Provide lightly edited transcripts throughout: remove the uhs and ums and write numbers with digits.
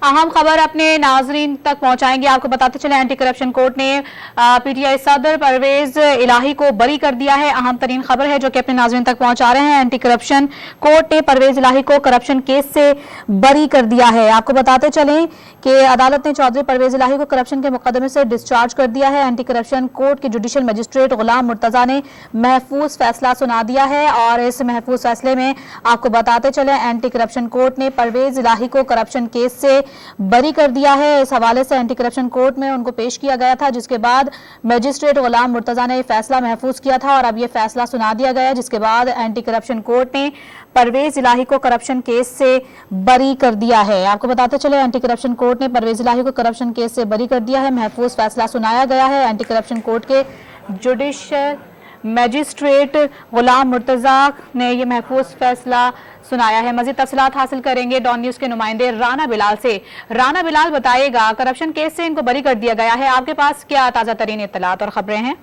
अहम खबर अपने नाजरीन तक पहुंचाएंगे। आपको बताते चले एंटी करप्शन कोर्ट ने पीटीआई सदर परवेज इलाही को बरी कर दिया है। अहम तरीन खबर है जो कि अपने नाजरीन तक पहुंचा रहे हैं। एंटी करप्शन कोर्ट ने परवेज इलाही को करप्शन केस से बरी कर दिया है। आपको बताते चलें कि अदालत ने चौधरी परवेज इलाही को करप्शन के मुकदमे से डिस्चार्ज कर दिया है। एंटी करप्शन कोर्ट के जुडिशल मजिस्ट्रेट गुलाम मुर्तजा ने महफूज फैसला सुना दिया है और इस महफूज फैसले में आपको बताते चले एंटी करप्शन कोर्ट ने परवेज इलाही को करप्शन केस से बरी कर दिया है। इस हवाले से एंटी करप्शन कोर्ट में उनको पेश किया गया था, जिसके बाद मजिस्ट्रेट गुलाम मुर्तजा ने फैसला महफूज किया था और अब ये फैसला सुना दिया गया, जिसके बाद एंटी करप्शन कोर्ट ने परवेज इलाही को करप्शन केस से बरी कर दिया है। आपको बताते चले एंटी करप्शन कोर्ट ने परवेज इलाही को करप्शन केस से बरी कर दिया है। महफूज फैसला सुनाया गया है। एंटी करप्शन कोर्ट के जुडिशल मजिस्ट्रेट गुलाम मुर्तजा ने यह महफूज फैसला सुनाया है। मजीद तफसीलात हासिल करेंगे डॉन न्यूज के नुमाइंदे राना बिलाल से। राना बिलाल, बताइएगा, करप्शन केस से इनको बरी कर दिया गया है, आपके पास क्या ताज़ा तरीन इत्तलात और खबरें हैं?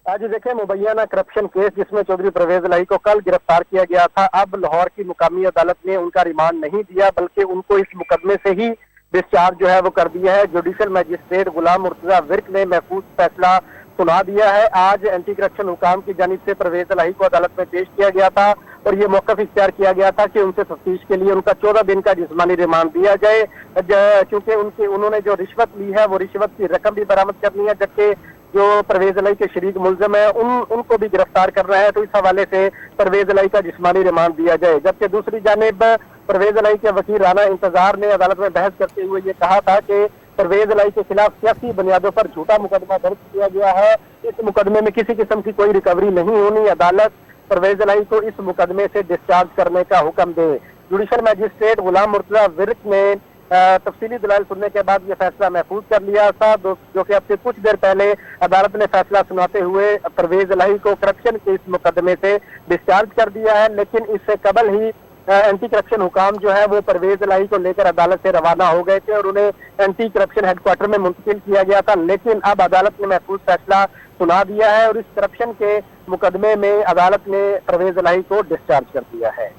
आज देखें, मुबैना करप्शन केस जिसमें चौधरी परवेज इलाही को कल गिरफ्तार किया गया था, अब लाहौर की मुकामी अदालत ने उनका रिमांड नहीं दिया बल्कि उनको इस मुकदमे से ही डिस्चार्ज जो है वो कर दिया है। जुडिशल मजिस्ट्रेट गुलाम मुर्तजा विर्क ने महफूज फैसला सुना दिया है। आज एंटी करप्शन हुकाम की जानिब से परवेज इलाही को अदालत में पेश किया गया था और ये मौक़िफ़ इख्तियार किया गया था कि उनसे तफ्तीश के लिए उनका 14 दिन का जिस्मानी रिमांड दिया जाए, क्योंकि उन्होंने जो रिश्वत ली है वो रिश्वत की रकम भी बरामद करनी है, जबकि जो परवेज इलाही के शरीक मुल्ज़िम है उनको भी गिरफ्तार करना है। तो इस हवाले से परवेज इलाही का जिस्मानी रिमांड दिया जाए। जबकि दूसरी जानिब परवेज इलाही के वकील राना इंतजार ने अदालत में बहस करते हुए ये कहा था कि परवेज इलाही के खिलाफ सियासी बुनियादों पर झूठा मुकदमा दर्ज किया गया है, इस मुकदमे में किसी किस्म की कोई रिकवरी नहीं होनी, अदालत परवेज इलाही को इस मुकदमे से डिस्चार्ज करने का हुक्म दे। जुडिशल मजिस्ट्रेट गुलाम मुर्तजा विर्क ने तफसीली दलाल सुनने के बाद ये फैसला महफूज कर लिया था, जो कि अब से कुछ देर पहले अदालत ने फैसला सुनाते हुए परवेज इलाही को करप्शन के इस मुकदमे से डिस्चार्ज कर दिया है। लेकिन इससे कबल ही एंटी करप्शन हुकाम जो है वो परवेज इलाही को लेकर अदालत से रवाना हो गए थे और उन्हें एंटी करप्शन हेडक्वार्टर में मुंतकिल किया गया था। लेकिन अब अदालत ने महफूज फैसला सुना दिया है और इस करप्शन के मुकदमे में अदालत ने परवेज इलाही को डिस्चार्ज कर दिया है।